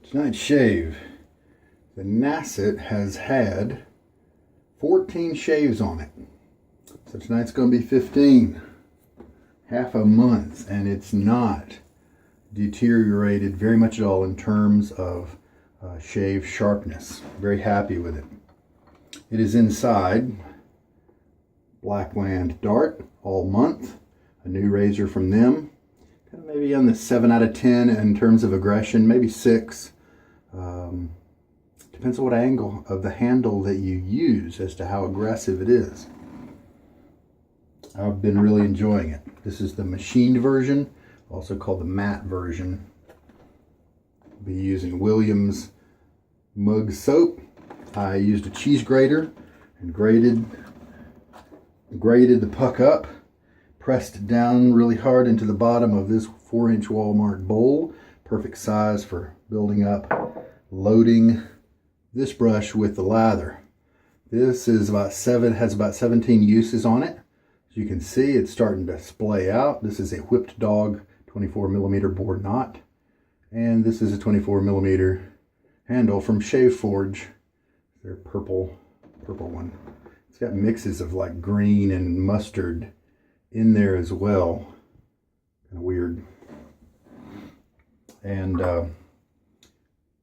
Tonight's shave. The Nacet has had 14 shaves on it. So tonight's going to be 15. Half a month, and it's not deteriorated very much at all in terms of shave sharpness. Very happy with it. It is inside Blackland Dart all month. A new razor from them. Kind of maybe on the 7 out of 10 in terms of aggression, maybe 6. Depends on what angle of the handle that you use as to how aggressive it is. I've been really enjoying it. This is the machined version, also called the matte version. I'll be using Williams mug soap. I used a cheese grater and grated the puck up, pressed down really hard into the bottom of this 4-inch Walmart bowl. Perfect size for building up, loading this brush with the lather. This is has about 17 uses on it. As you can see, it's starting to splay out. This is a Whipped Dog 24mm bore knot, and this is a 24mm handle from Shave Forge. Their purple one. It's got mixes of like green and mustard in there as well. Kind of weird. And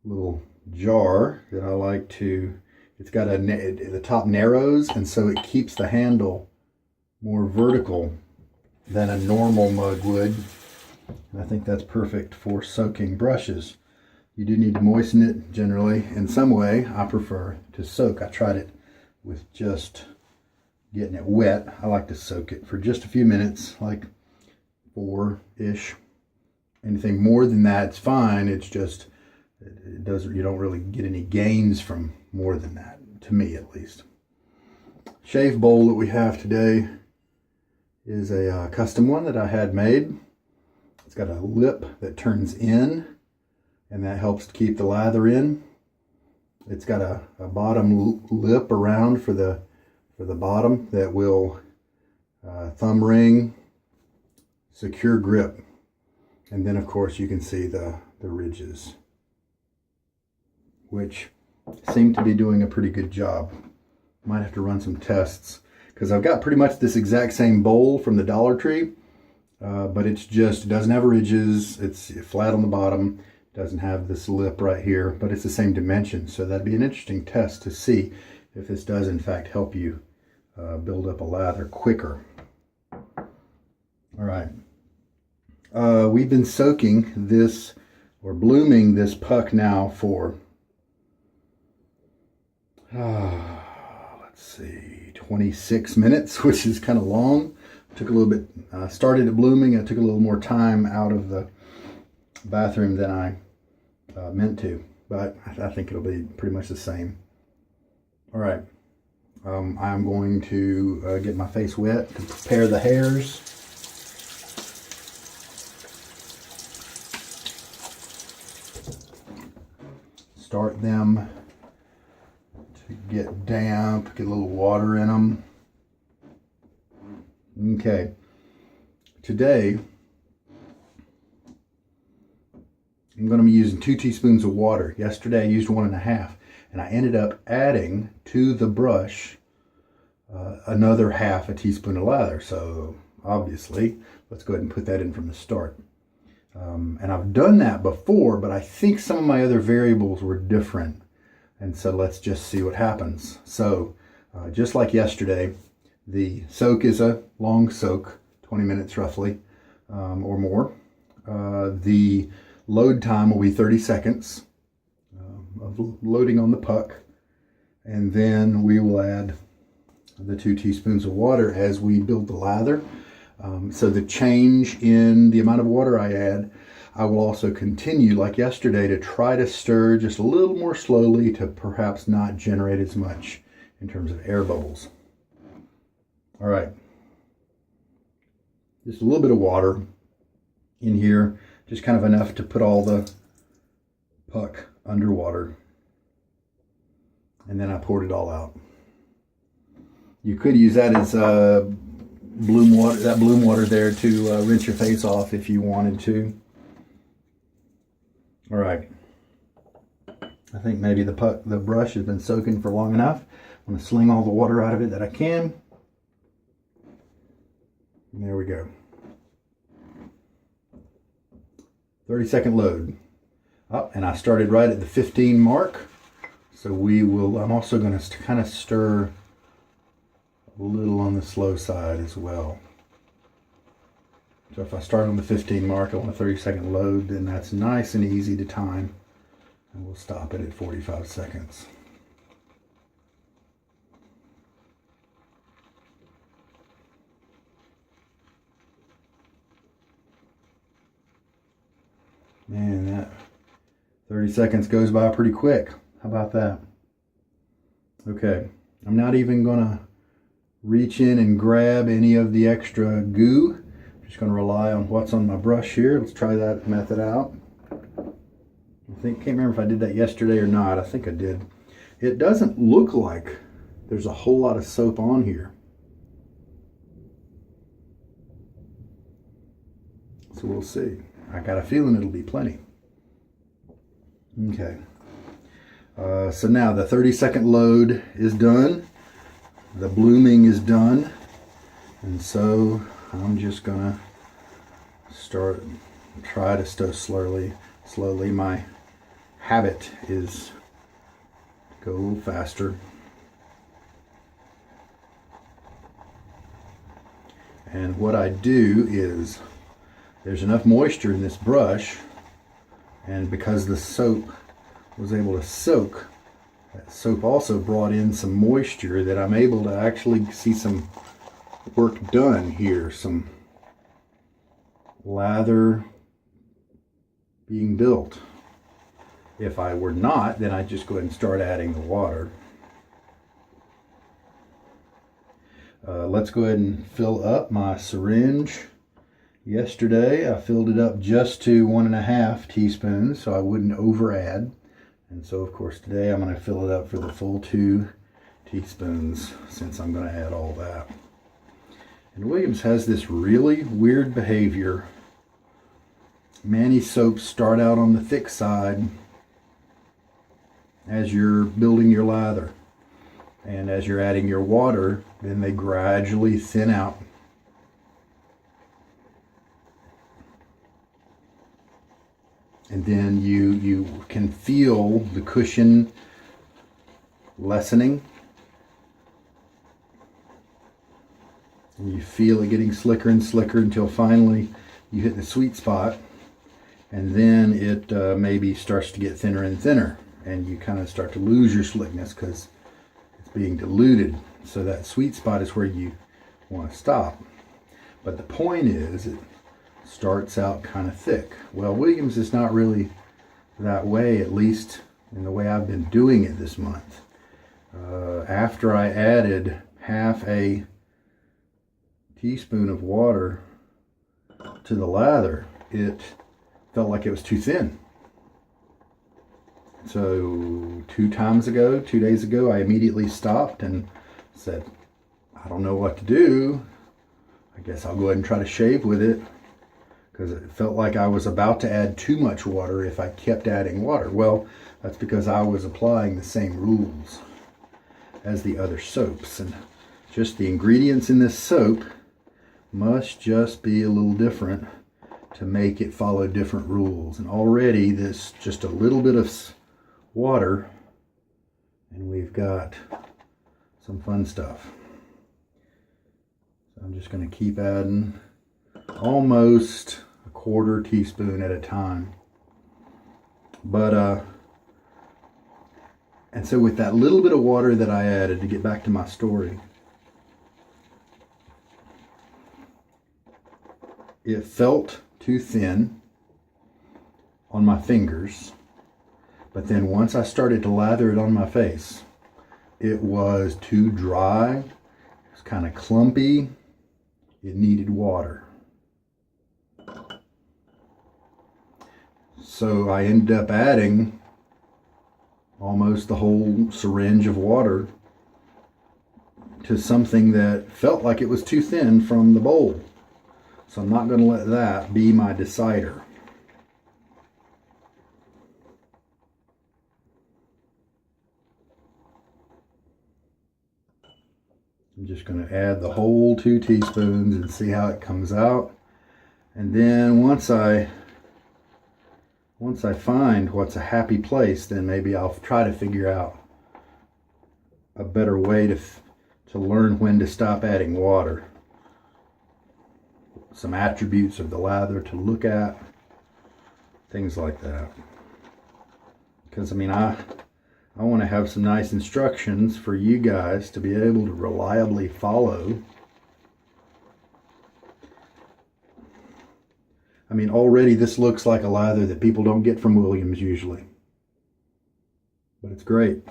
little jar that I like to, it's got the top narrows, and so it keeps the handle more vertical than a normal mug would. And I think that's perfect for soaking brushes. You do need to moisten it generally in some way. I prefer to soak. I tried it with just getting it wet. I like to soak it for just a few minutes, like 4-ish. Anything more than that, it's fine. It's just, you don't really get any gains from more than that, to me at least. Shave bowl that we have today is a custom one that I had made. It's got a lip that turns in, and that helps to keep the lather in. It's got a bottom lip around for the bottom that will thumb ring, secure grip. And then of course you can see the ridges, which seem to be doing a pretty good job. Might have to run some tests, because I've got pretty much this exact same bowl from the Dollar Tree, but it doesn't have ridges. It's flat on the bottom, doesn't have this lip right here, but it's the same dimension. So that'd be an interesting test to see if this does in fact help you build up a lather quicker. All right. We've been soaking this, or blooming this puck now for, let's see, 26 minutes, which is kind of long. Took a little bit, started it blooming. I took a little more time out of the bathroom than I meant to, but I think it'll be pretty much the same. All right. I'm going to get my face wet to prepare the hairs. Start them to get damp, get a little water in them. Okay, today I'm going to be using 2 teaspoons of water. Yesterday I used 1.5, and I ended up adding to the brush another half a teaspoon of lather. So obviously, let's go ahead and put that in from the start. And I've done that before, but I think some of my other variables were different. And so let's just see what happens. So just like yesterday, the soak is a long soak, 20 minutes roughly, or more. The load time will be 30 seconds of loading on the puck. And then we will add the 2 teaspoons of water as we build the lather. So the change in the amount of water I add, I will also continue like yesterday to try to stir just a little more slowly to perhaps not generate as much in terms of air bubbles. All right, just a little bit of water in here, just kind of enough to put all the puck underwater, and then I poured it all out. You could use that as bloom water there to rinse your face off if you wanted to. All right, I think maybe the brush has been soaking for long enough. I'm going to sling all the water out of it that I can. And there we go. 30-second load. Oh, and I started right at the 15 mark. So I'm also going to kind of stir a little on the slow side as well. So if I start on the 15 mark, I want a 30-second load, then that's nice and easy to time. And we'll stop it at 45 seconds. Man, that 30 seconds goes by pretty quick. How about that? Okay, I'm not even gonna reach in and grab any of the extra goo. I'm just gonna rely on what's on my brush here. Let's try that method out. Can't remember if I did that yesterday or not. I think I did. It doesn't look like there's a whole lot of soap on here. So we'll see. I got a feeling it'll be plenty. Okay. So now the 30-second load is done. The blooming is done. And so I'm just gonna try to stir slowly. My habit is to go a little faster. And what I do is, there's enough moisture in this brush, and because the soap was able to soak, that soap also brought in some moisture that I'm able to actually see some work done here, some lather being built. If I were not, then I'd just go ahead and start adding the water. Let's go ahead and fill up my syringe. Yesterday I filled it up just to 1.5 teaspoons so I wouldn't over add. And so of course today I'm going to fill it up for the full 2 teaspoons since I'm going to add all that. And Williams has this really weird behavior. Many soaps start out on the thick side as you're building your lather, and as you're adding your water, then they gradually thin out. And then you can feel the cushion lessening. And you feel it getting slicker and slicker until finally you hit the sweet spot, and then it maybe starts to get thinner and thinner, and you kind of start to lose your slickness because it's being diluted. So that sweet spot is where you want to stop. But the point is, it starts out kind of thick. Well, Williams is not really that way, at least in the way I've been doing it this month. After I added 1/2 teaspoon of water to the lather, it felt like it was too thin. So 2 days ago, I immediately stopped and said, I don't know what to do. I guess I'll go ahead and try to shave with it, because it felt like I was about to add too much water if I kept adding water. Well, that's because I was applying the same rules as the other soaps, and just the ingredients in this soap must just be a little different to make it follow different rules. And already this just a little bit of water and we've got some fun stuff. So I'm just going to keep adding almost 1/4 teaspoon at a time. But and so with that little bit of water that I added, to get back to my story, it felt too thin on my fingers, but then once I started to lather it on my face, it was too dry. It was kind of clumpy. It needed water. So I ended up adding almost the whole syringe of water to something that felt like it was too thin from the bowl. So I'm not going to let that be my decider. I'm just going to add the whole 2 teaspoons and see how it comes out. And then once I find what's a happy place, then maybe I'll try to figure out a better way to learn when to stop adding water. Some attributes of the lather to look at, things like that. Because I mean, I want to have some nice instructions for you guys to be able to reliably follow. I mean, already this looks like a lather that people don't get from Williams usually, but it's great.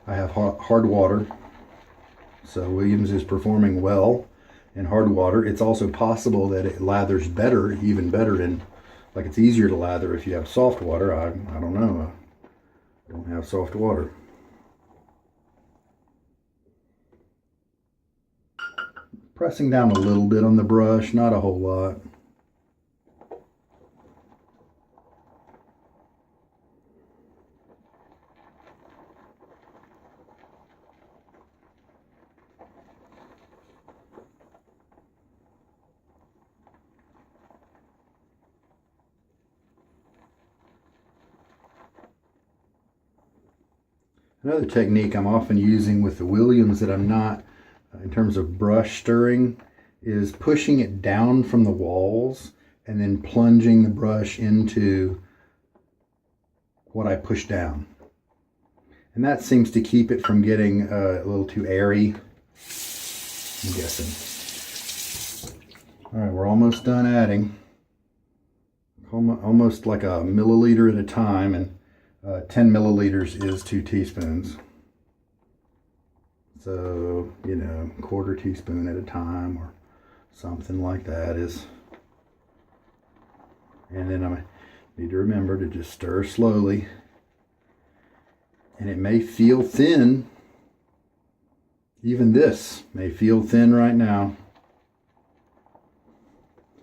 I have hard water, so Williams is performing well in hard water. It's also possible that it lathers better, even better in, like it's easier to lather if you have soft water. I don't know. I don't have soft water. Pressing down a little bit on the brush, not a whole lot. Another technique I'm often using with the Williams that I'm not, in terms of brush stirring, is pushing it down from the walls and then plunging the brush into what I push down. And that seems to keep it from getting a little too airy, I'm guessing. All right, we're almost done adding. Almost like a milliliter at a time, and 10 milliliters is 2 teaspoons. So, you know, 1/4 teaspoon at a time or something like that is. And then I need to remember to just stir slowly. And it may feel thin. Even this may feel thin right now.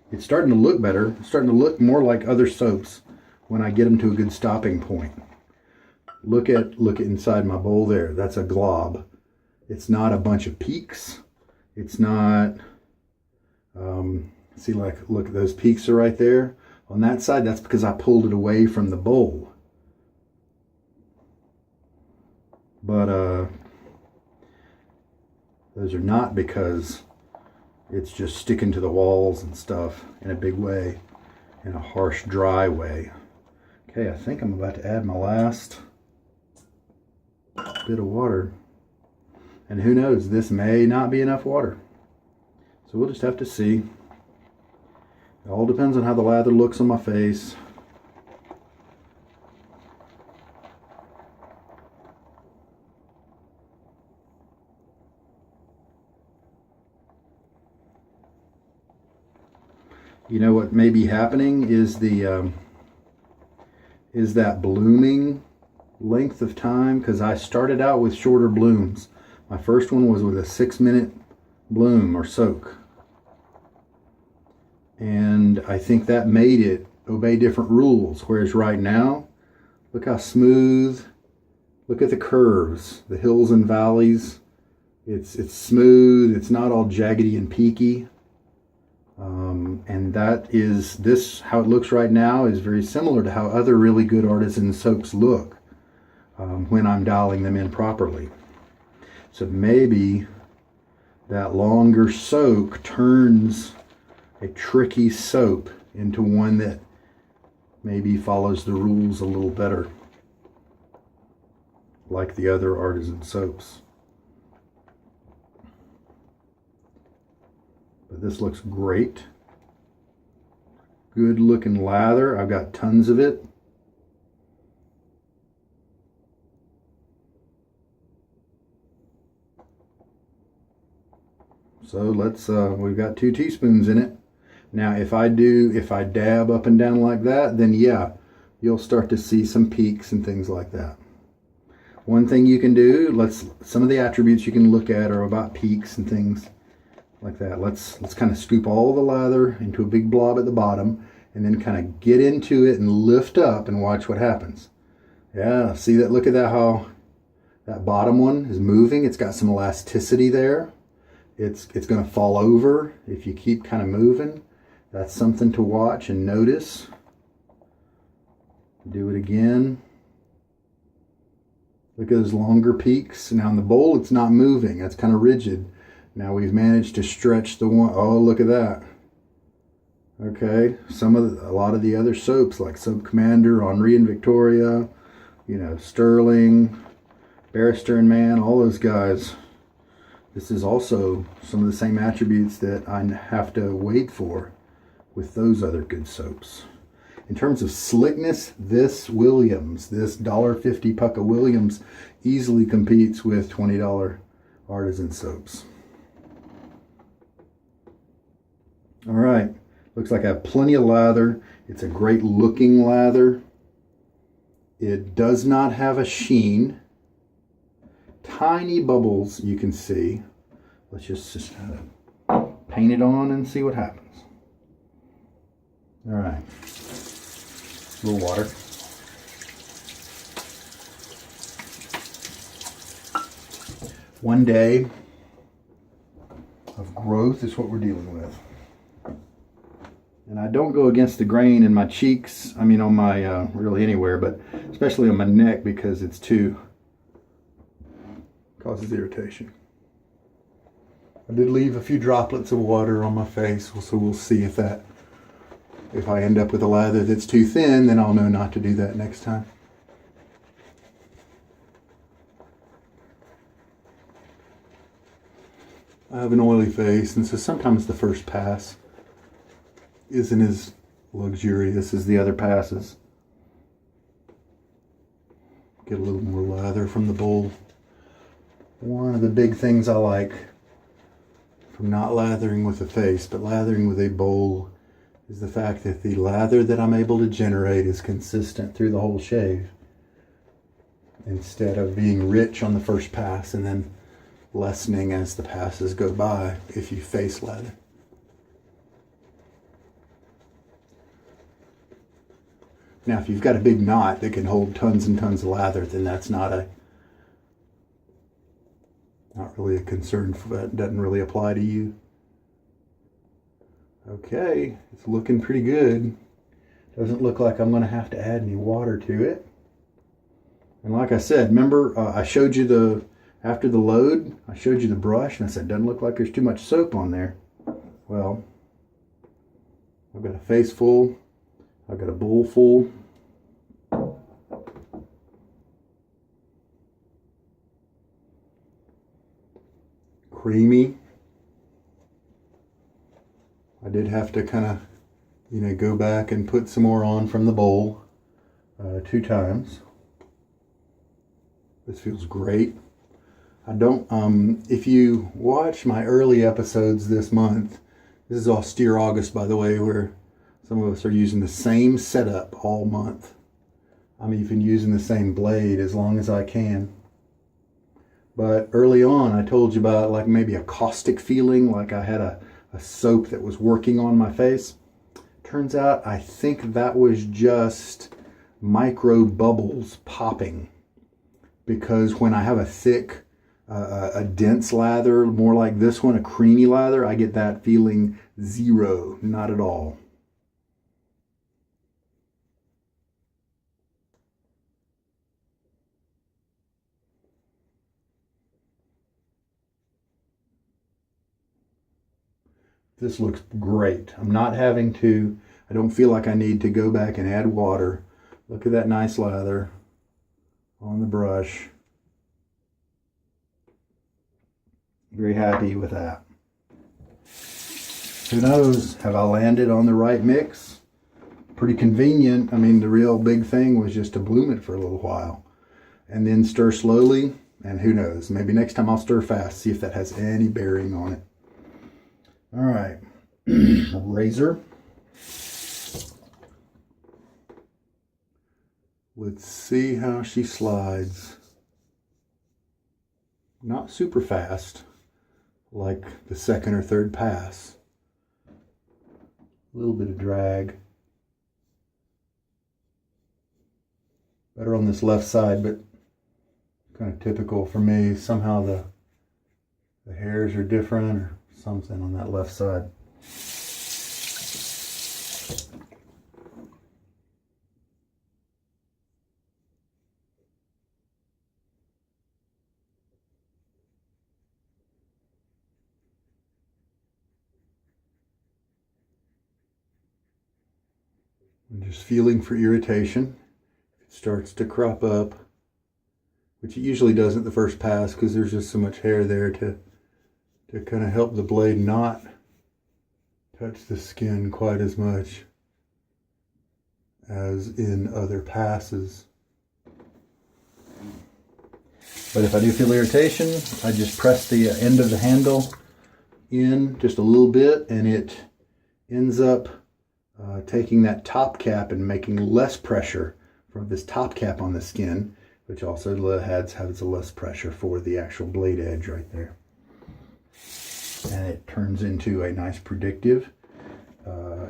It's starting to look better. It's starting to look more like other soaps when I get them to a good stopping point. Look at inside my bowl there. That's a glob. It's not a bunch of peaks. It's not, see, like, look, those peaks are right there. On that side, that's because I pulled it away from the bowl. But those are not because it's just sticking to the walls and stuff in a big way, in a harsh, dry way. Okay, I think I'm about to add my last bit of water. And who knows, this may not be enough water. So we'll just have to see. It all depends on how the lather looks on my face. You know what may be happening is that blooming length of time, because I started out with shorter blooms. My first one was with a 6-minute bloom or soak. And I think that made it obey different rules. Whereas right now, look how smooth, look at the curves, the hills and valleys. It's smooth, it's not all jaggedy and peaky. And how it looks right now is very similar to how other really good artisan soaps look when I'm dialing them in properly. So maybe that longer soak turns a tricky soap into one that maybe follows the rules a little better, like the other artisan soaps. But this looks great. Good looking lather. I've got tons of it. So let's, we've got 2 teaspoons in it. Now if I dab up and down like that, then yeah, you'll start to see some peaks and things like that. One thing you can do, some of the attributes you can look at are about peaks and things. like that. Let's kind of scoop all the lather into a big blob at the bottom and then kind of get into it and lift up and watch what happens. Yeah, see that? Look at that, how that bottom one is moving. It's got some elasticity there. It's going to fall over if you keep kind of moving. That's something to watch and notice. Do it again. Look at those longer peaks. Now in the bowl, it's not moving. That's kind of rigid. Now we've managed to stretch the one. Oh, look at that. Okay, a lot of the other soaps like Soap Commander, Henri and Victoria, you know, Sterling, Barrister and Man, all those guys. This is also some of the same attributes that I have to wait for with those other good soaps. In terms of slickness, this Williams, this $1.50 Pucka Williams easily competes with $20 artisan soaps. All right, looks like I have plenty of lather. It's a great looking lather. It does not have a sheen. Tiny bubbles you can see. Let's just paint it on and see what happens. All right, a little water. One day of growth is what we're dealing with. And I don't go against the grain in my cheeks, I mean on my, really anywhere, but especially on my neck because it's causes irritation. I did leave a few droplets of water on my face, so we'll see if I end up with a lather that's too thin, then I'll know not to do that next time. I have an oily face, and so sometimes the first pass isn't as luxurious as the other passes. Get a little more lather from the bowl. One of the big things I like from not lathering with a face, but lathering with a bowl, is the fact that the lather that I'm able to generate is consistent through the whole shave, instead of being rich on the first pass and then lessening as the passes go by if you face lather. Now, if you've got a big knot that can hold tons and tons of lather, then that's not really a concern. That doesn't really apply to you. Okay, it's looking pretty good. Doesn't look like I'm going to have to add any water to it. And like I said, remember I showed you after the load, I showed you the brush and I said, doesn't look like there's too much soap on there. Well, I've got a face full. I've got a bowl full. Creamy. I did have to kind of, go back and put some more on from the bowl 2 times. This feels great. I don't, if you watch my early episodes this month, this is Austere August, by the way, where some of us are using the same setup all month. I'm even using the same blade as long as I can. But early on, I told you about like maybe a caustic feeling, like I had a soap that was working on my face. Turns out, I think that was just micro bubbles popping. Because when I have a thick, a dense lather, more like this one, a creamy lather, I get that feeling zero, not at all. This looks great. I'm not having to, I don't feel like I need to go back and add water. Look at that nice lather on the brush. Very happy with that. Who knows, have I landed on the right mix? Pretty convenient. I mean, the real big thing was just to bloom it for a little while and then stir slowly, and who knows, maybe next time I'll stir fast, see if that has any bearing on it. All right, razor. Let's see how she slides. Not super fast. like the second or third pass. A little bit of drag. Better on this left side, but kind of typical for me. Somehow the hairs are different or something on that left side. I'm just feeling for irritation. If it starts to crop up, which it usually doesn't the first pass because there's just so much hair there to kind of help the blade not touch the skin quite as much as in other passes. But if I do feel irritation, I just press the end of the handle in just a little bit, and it ends up taking that top cap and making less pressure from this top cap on the skin, which also has less pressure for the actual blade edge right there. And it turns into a nice predictive,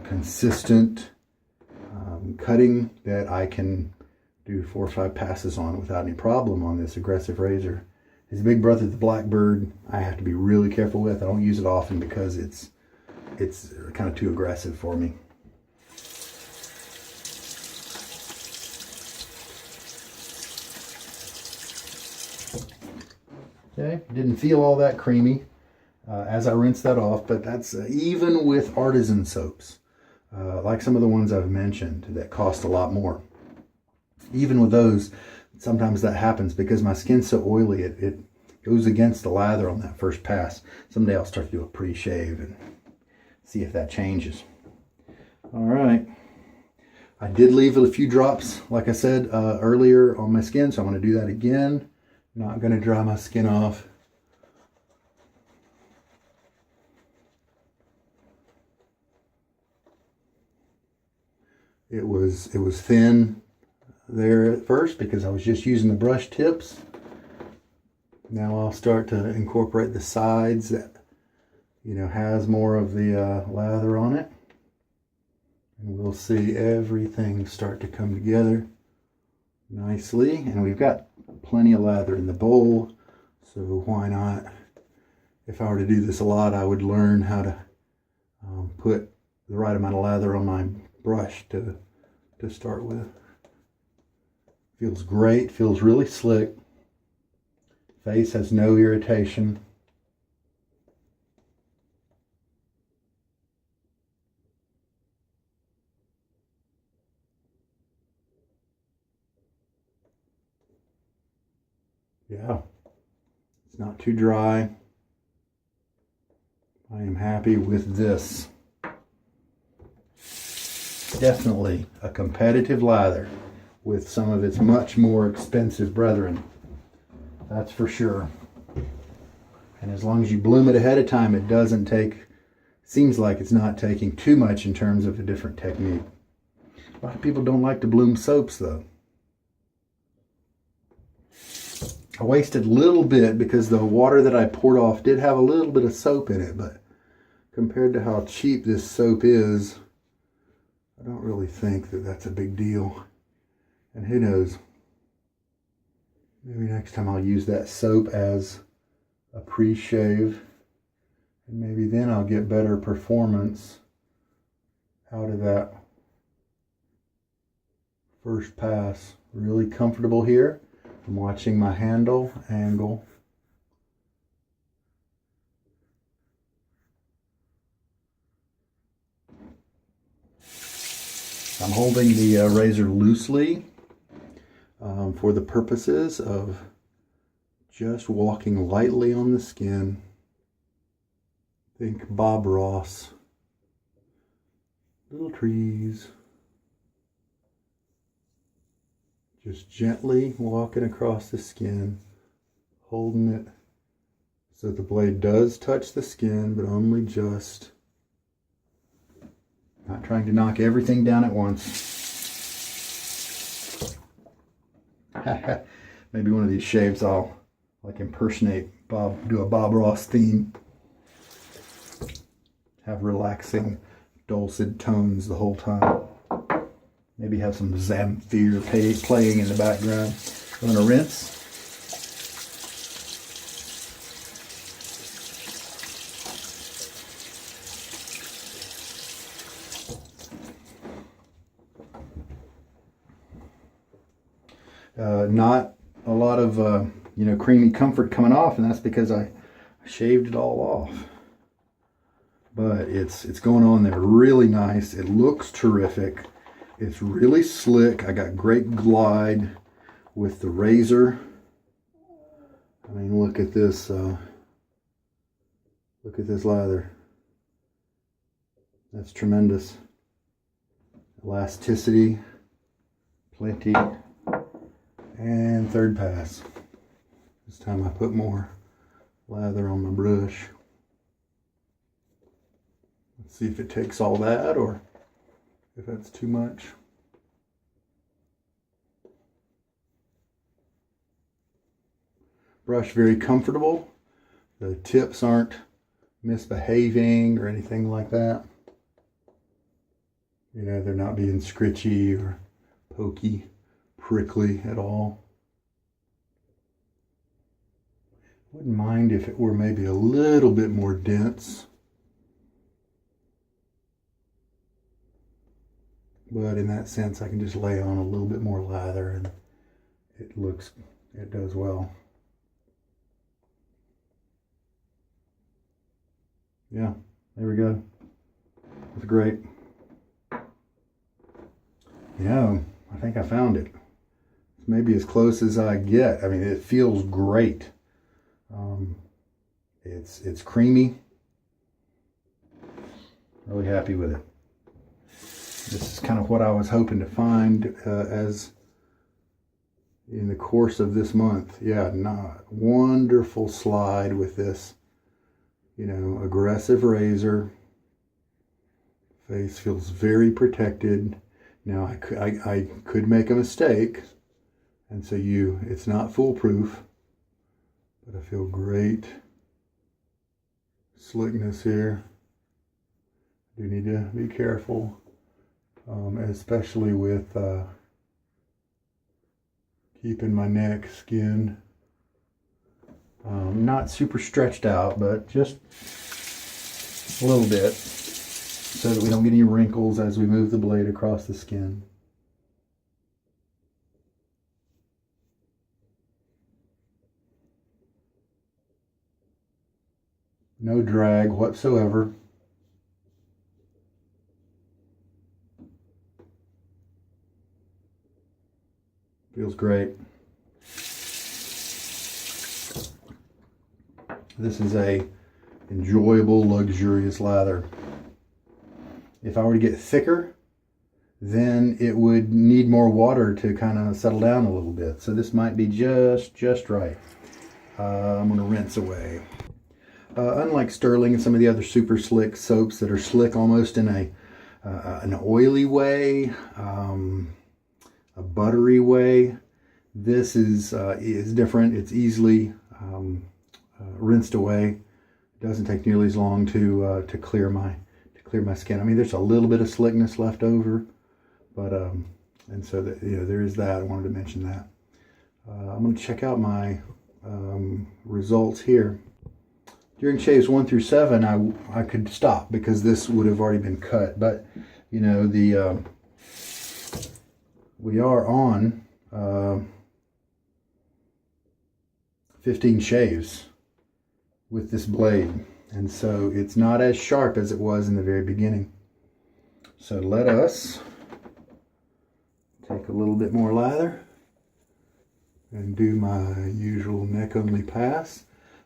consistent cutting that I can do 4 or 5 passes on without any problem on this aggressive razor. His big brother, the Blackbird, I have to be really careful with. I don't use it often because it's kind of too aggressive for me. Okay, didn't feel all that creamy as I rinsed that off, but that's even with artisan soaps, like some of the ones I've mentioned that cost a lot more. Even with those, sometimes that happens because my skin's so oily, it goes against the lather on that first pass. Someday I'll start to do a pre-shave and see if that changes. All right. I did leave a few drops, like I said earlier, on my skin, so I'm going to do that again. Not going to dry my skin off. It was thin there at first because I was just using the brush tips. Now I'll start to incorporate the sides that, you know, has more of the lather on it. And we'll see everything start to come together nicely. And we've got plenty of lather in the bowl, so why not? If I were to do this a lot, I would learn how to put the right amount of lather on my brush to start with. Feels great, feels really slick. Face has no irritation. Yeah, it's not too dry. I am happy with this. Definitely a competitive lather with some of its much more expensive brethren. That's for sure. And as long as you bloom it ahead of time, it doesn't take, seems like it's not taking too much in terms of a different technique. A lot of people don't like to bloom soaps though. I wasted a little bit because the water that I poured off did have a little bit of soap in it, but compared to how cheap this soap is, I don't really think that that's a big deal. And who knows, maybe next time I'll use that soap as a pre-shave, and maybe then I'll get better performance out of that first pass. Really comfortable here. I'm watching my handle angle. I'm holding the razor loosely for the purposes of just walking lightly on the skin. Think Bob Ross. Little trees. Just gently walking across the skin, holding it so the blade does touch the skin, but only just. Not trying to knock everything down at once. Maybe one of these shaves I'll like impersonate Bob, do a Bob Ross theme. have relaxing, dulcet tones the whole time. Maybe have some Zamfir playing in the background. I'm going to rinse. Not a lot of creamy comfort coming off, and that's because I shaved it all off. But it's going on there really nice. It looks terrific. It's really slick. I got great glide with the razor. I mean, look at this. Look at this lather. That's tremendous. Elasticity, plenty. And third pass. This time I put more lather on my brush. Let's see if it takes all that or if that's too much. Brush very comfortable. The tips aren't misbehaving or anything like that. You know, they're not being scritchy or pokey, prickly at all. Wouldn't mind if it were maybe a little bit more dense. But in that sense, I can just lay on a little bit more lather and it does well. Yeah, there we go. That's great. Yeah, I think I found it. It's maybe as close as I get. I mean, it feels great. It's creamy. Really happy with it. This is kind of what I was hoping to find as in the course of this month. Yeah, wonderful slide with this, you know, aggressive razor. Face feels very protected. Now I could make a mistake, and so it's not foolproof, but I feel great slickness here. I do need to be careful, especially with keeping my neck skin not super stretched out, but just a little bit, so that we don't get any wrinkles as we move the blade across the skin. No drag whatsoever. Feels great. This is a enjoyable, luxurious lather. If I were to get thicker, then it would need more water to kind of settle down a little bit. So this might be just right. I'm going to rinse away. Unlike Sterling and some of the other super slick soaps that are slick almost in an oily way, a buttery way, this is different. It's easily rinsed away. It doesn't take nearly as long to clear my skin. I mean, there's a little bit of slickness left over, but and so that, you know, there is that. I wanted to mention that. I'm going to check out my results here. During shaves 1 through 7, I could stop because this would have already been cut. But you know, we are on 15 shaves with this blade, and so it's not as sharp as it was in the very beginning. So let us take a little bit more lather and do my usual neck only pass.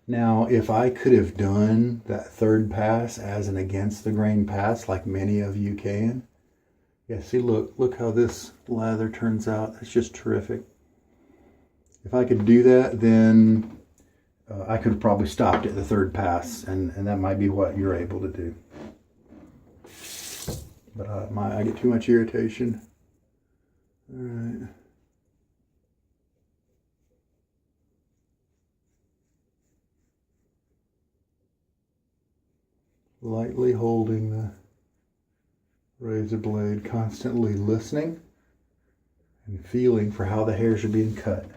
Now, if I could have done that third pass as an against the grain pass like many of you can, yeah, see, look how this lather turns out. It's just terrific. If I could do that, then I could have probably stopped at the third pass, and that might be what you're able to do. But I get too much irritation. All right. Lightly holding the razor blade, constantly listening and feeling for how the hairs are being cut.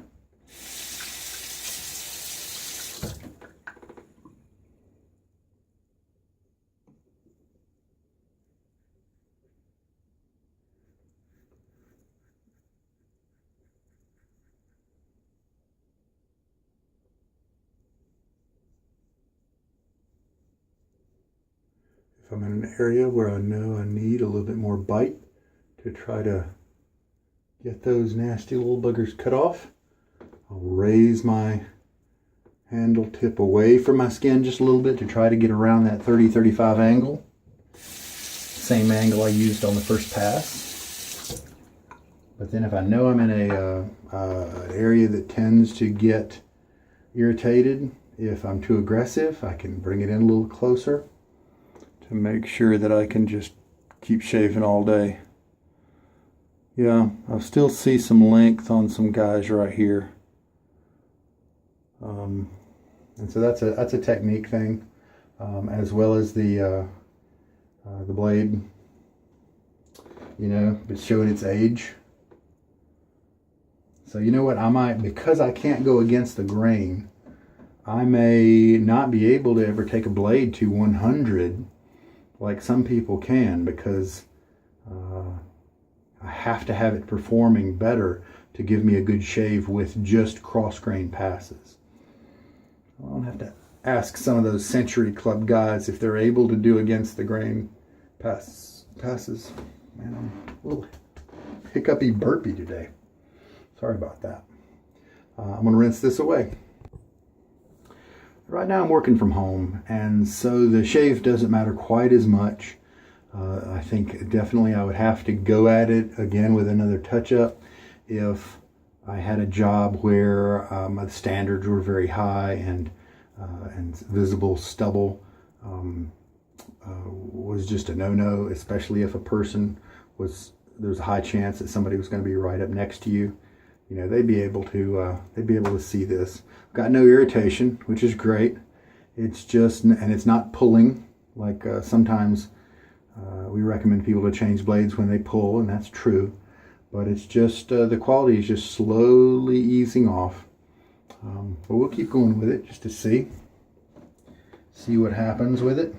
If I'm in an area where I know I need a little bit more bite to try to get those nasty little buggers cut off, I'll raise my handle tip away from my skin just a little bit to try to get around that 30-35 angle. Same angle I used on the first pass. But then if I know I'm in an area that tends to get irritated, if I'm too aggressive, I can bring it in a little closer to make sure that I can just keep shaving all day. Yeah, I still see some length on some guys right here. And so that's a technique thing, as well as the blade, you know, it's showing its age. So you know what, I might, because I can't go against the grain, I may not be able to ever take a blade to 100 like some people can, because I have to have it performing better to give me a good shave with just cross grain passes. I'll have to ask some of those Century Club guys if they're able to do against the grain passes. Man, I'm a little hiccupy burpy today. Sorry about that. I'm going to rinse this away. Right now I'm working from home, and so the shave doesn't matter quite as much. I think definitely I would have to go at it again with another touch-up if I had a job where the standards were very high and visible stubble was just a no-no, especially if a person was, there's a high chance that somebody was going to be right up next to you. You know, they'd be able to see this. Got no irritation, which is great. It's just, and it's not pulling like sometimes we recommend people to change blades when they pull, and that's true. But it's just the quality is just slowly easing off. But we'll keep going with it just to see what happens with it.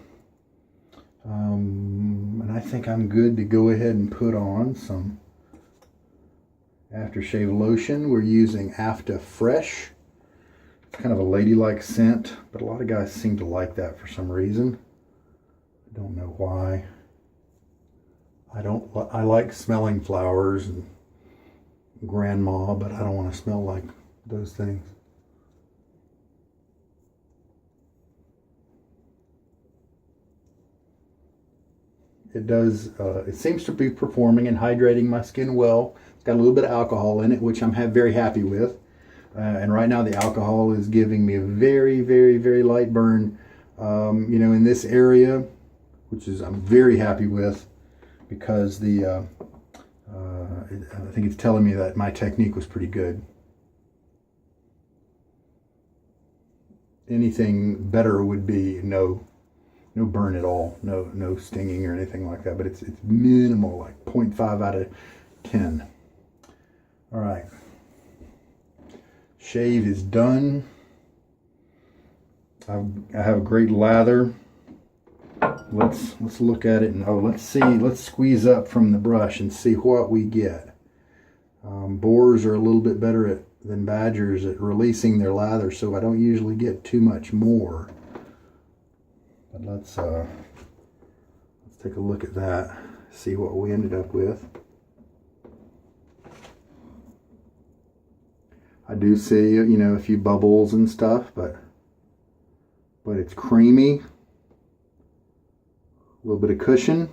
And I think I'm good to go ahead and put on some aftershave lotion. We're using Afta Fresh. It's kind of a ladylike scent, but a lot of guys seem to like that for some reason. I don't know why. I like smelling flowers and grandma, but I don't want to smell like those things. It does, it seems to be performing and hydrating my skin well. It's got a little bit of alcohol in it, which I'm very happy with. And right now the alcohol is giving me a very, very, very light burn, you know, in this area, which is I'm very happy with, because the I think it's telling me that my technique was pretty good. Anything better would be no burn at all, no stinging or anything like that, but it's minimal, like 0.5 out of 10. All right, shave is done. I have a great lather. Let's look at it, and let's squeeze up from the brush and see what we get. Boars are a little bit better than badgers at releasing their lather, so I don't usually get too much more. But let's take a look at that, see what we ended up with. I do see, you know, a few bubbles and stuff, but it's creamy. A little bit of cushion.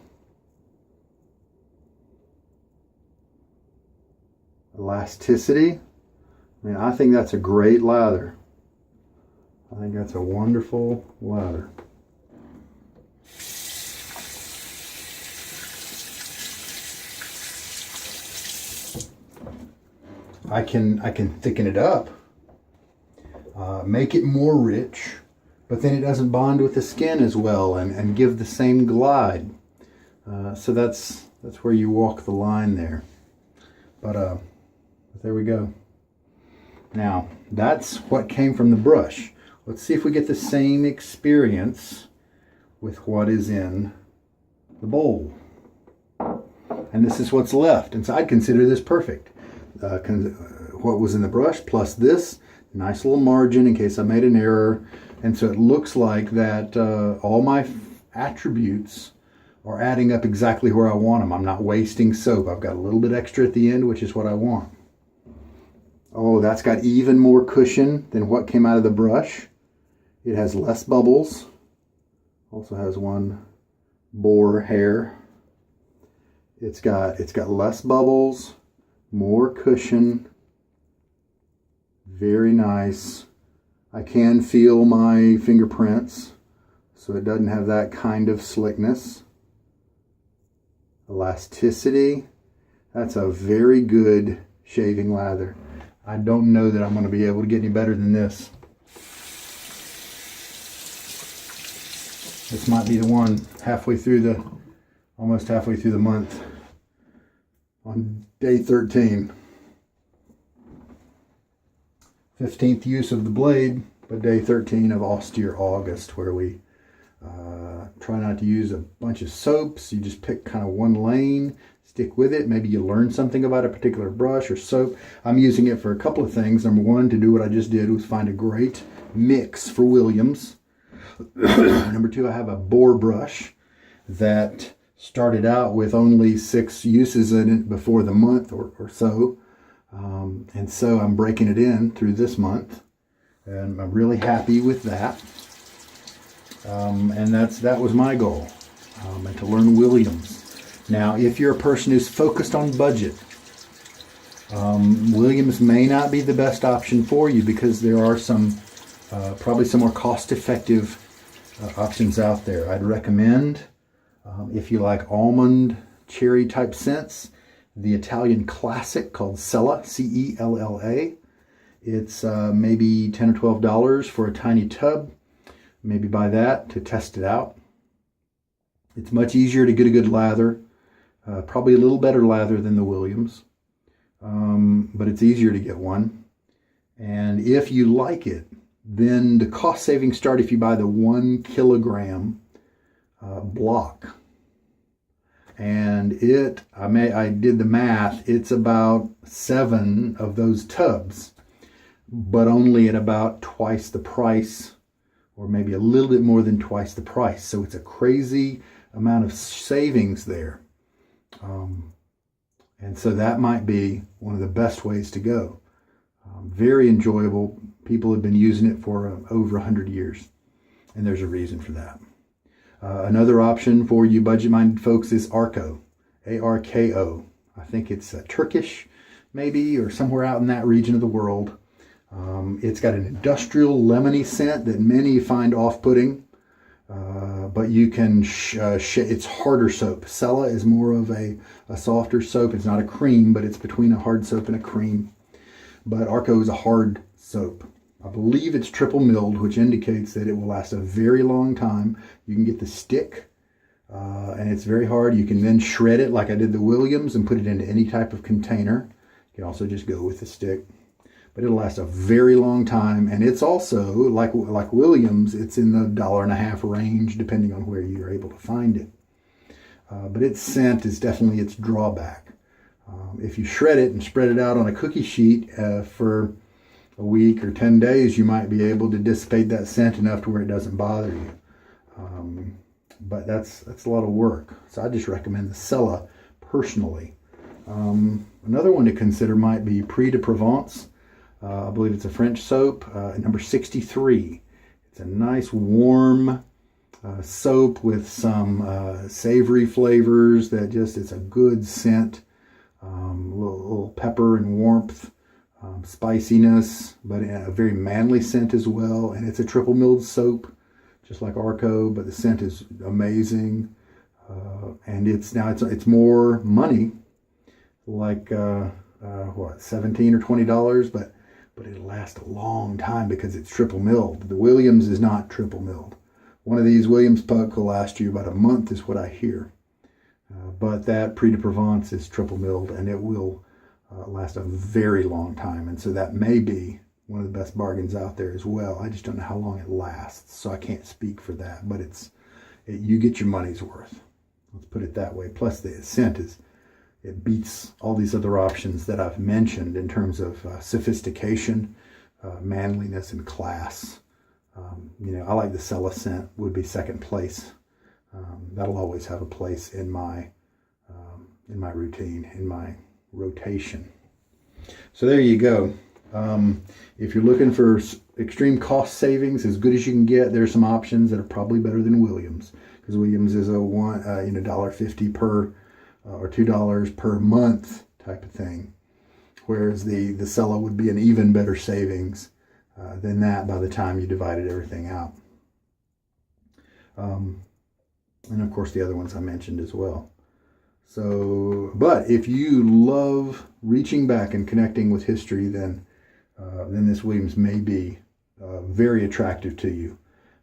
Elasticity. I mean, I think that's a great lather. I think that's a wonderful lather. I can thicken it up, make it more rich, but then it doesn't bond with the skin as well and give the same glide. So that's where you walk the line there. But there we go. Now, that's what came from the brush. Let's see if we get the same experience with what is in the bowl. And this is what's left. And so I'd consider this perfect. What was in the brush plus this, nice little margin in case I made an error. And so it looks like that all my attributes are adding up exactly where I want them. I'm not wasting soap. I've got a little bit extra at the end, which is what I want. Oh, that's got even more cushion than what came out of the brush. It has less bubbles. Also has one boar hair. It's got less bubbles, more cushion. Very nice. I can feel my fingerprints, so it doesn't have that kind of slickness. Elasticity. That's a very good shaving lather. I don't know that I'm going to be able to get any better than this. This might be the one almost halfway through the month, on day 13. 15th use of the blade, but day 13 of Austere August, where we try not to use a bunch of soaps. You just pick kind of one lane, stick with it. Maybe you learn something about a particular brush or soap. I'm using it for a couple of things. Number one, to do what I just did, was find a great mix for Williams. Number two, I have a Boar brush that started out with only 6 uses in it before the month or so. And so I'm breaking it in through this month, and I'm really happy with that. And that was my goal, and to learn Williams. Now, if you're a person who's focused on budget, Williams may not be the best option for you, because there are probably some more cost-effective options out there. I'd recommend, if you like almond cherry type scents, the Italian classic called Cella, C-E-L-L-A. It's maybe $10 or $12 for a tiny tub. Maybe buy that to test it out. It's much easier to get a good lather, probably a little better lather than the Williams, but it's easier to get one. And if you like it, then the cost savings start if you buy the 1 kilogram block. And I did the math, it's about 7 of those tubs, but only at about twice the price, or maybe a little bit more than twice the price. So it's a crazy amount of savings there. And so that might be one of the best ways to go. Very enjoyable. People have been using it for over 100 years, and there's a reason for that. Another option for you budget-minded folks is Arko, A-R-K-O. I think it's Turkish, maybe, or somewhere out in that region of the world. It's got an industrial lemony scent that many find off-putting, but you can, it's harder soap. Cella is more of a softer soap. It's not a cream, but it's between a hard soap and a cream. But Arko is a hard soap. I believe it's triple milled, which indicates that it will last a very long time. You can get the stick, and it's very hard. You can then shred it like I did the Williams and put it into any type of container. You can also just go with the stick. But it'll last a very long time, and it's also, like Williams, it's in the $1.50 range, depending on where you're able to find it. But its scent is definitely its drawback. If you shred it and spread it out on a cookie sheet for a week or 10 days, you might be able to dissipate that scent enough to where it doesn't bother you. But that's a lot of work. So I just recommend the Cella personally. Another one to consider might be Prix de Provence. I believe it's a French soap, number 63. It's a nice warm soap with some savory flavors that it's a good scent. Little pepper and warmth, spiciness, but a very manly scent as well. And it's a triple milled soap, just like Arko, but the scent is amazing. And it's more money, like $17 or $20, but but it'll last a long time because it's triple milled. The Williams is not triple milled. One of these Williams puck will last you about a month is what I hear. But that Prix de Provence is triple milled, and it will last a very long time. And so that may be one of the best bargains out there as well. I just don't know how long it lasts, so I can't speak for that. But you get your money's worth. Let's put it that way. Plus the scent it beats all these other options that I've mentioned in terms of sophistication, manliness, and class. I like the Sella scent, would be second place. That'll always have a place in my routine, in my rotation. So there you go. If you're looking for extreme cost savings, as good as you can get, there's some options that are probably better than Williams, because Williams is $1.50 per or $2 per month type of thing, whereas the Sella would be an even better savings than that by the time you divided everything out. And of course the other ones I mentioned as well. So, but if you love reaching back and connecting with history, then this Williams may be very attractive to you.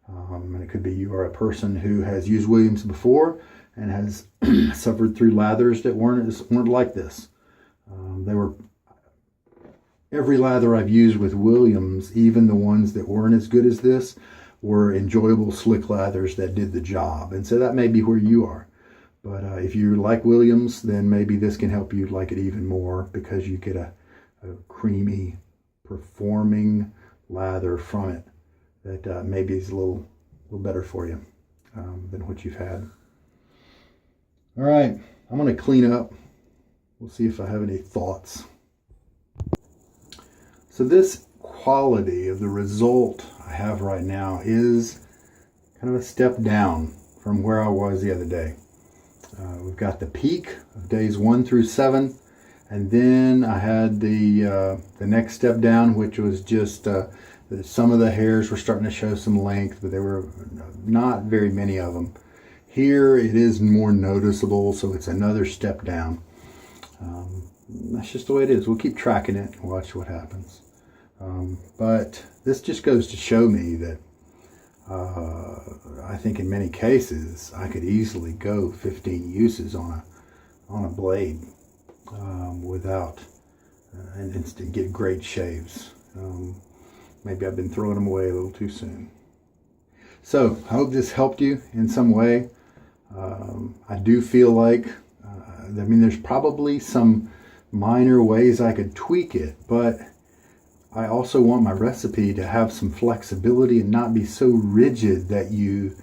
And it could be you are a person who has used Williams before and has suffered through lathers that weren't like this. Every lather I've used with Williams, even the ones that weren't as good as this, were enjoyable, slick lathers that did the job. And so that may be where you are. But if you like Williams, then maybe this can help you like it even more, because you get a creamy, performing lather from it that maybe is a little better for you than what you've had. All right, I'm going to clean up. We'll see if I have any thoughts. So this quality of the result I have right now is kind of a step down from where I was the other day. We've got the peak of days 1 through 7, and then I had the next step down, which was just some of the hairs were starting to show some length, but there were not very many of them. Here it is more noticeable, so it's another step down. That's just the way it is. We'll keep tracking it and watch what happens. But this just goes to show me that I think in many cases I could easily go 15 uses on a blade without and get great shaves. Maybe I've been throwing them away a little too soon. So I hope this helped you in some way. I do feel like there's probably some minor ways I could tweak it, but I also want my recipe to have some flexibility and not be so rigid that you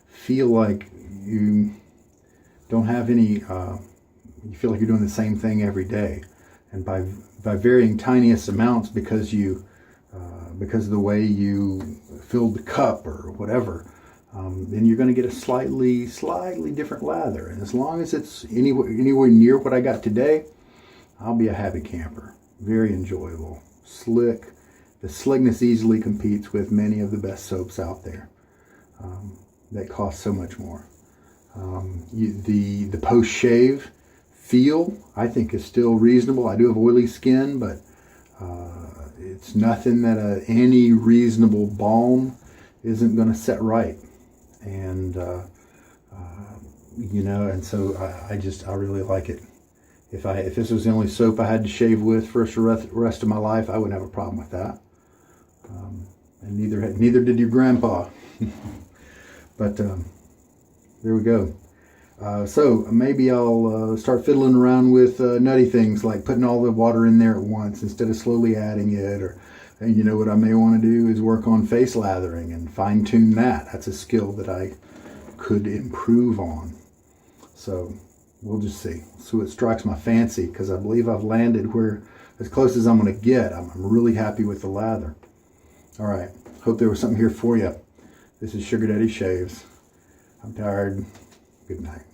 feel like you don't have any, you feel like you're doing the same thing every day. And by varying tiniest amounts because of the way you filled the cup or whatever, then you're going to get a slightly different lather. And as long as it's anywhere near what I got today, I'll be a happy camper. Very enjoyable. Slick. The slickness easily competes with many of the best soaps out there that cost so much more. The post shave feel I think is still reasonable. I do have oily skin, but it's nothing that any reasonable balm isn't going to set right. And and so I really like it. If this was the only soap I had to shave with for the rest of my life, I wouldn't have a problem with that. And neither did your grandpa. But there we go. So maybe I'll start fiddling around with nutty things like putting all the water in there at once instead of slowly adding it. And what I may want to do is work on face lathering and fine tune that. That's a skill that I could improve on. So we'll just see. So it strikes my fancy, because I believe I've landed where as close as I'm going to get. I'm really happy with the lather. All right. Hope there was something here for you. This is Sugar Daddy Shaves. I'm tired. Good night.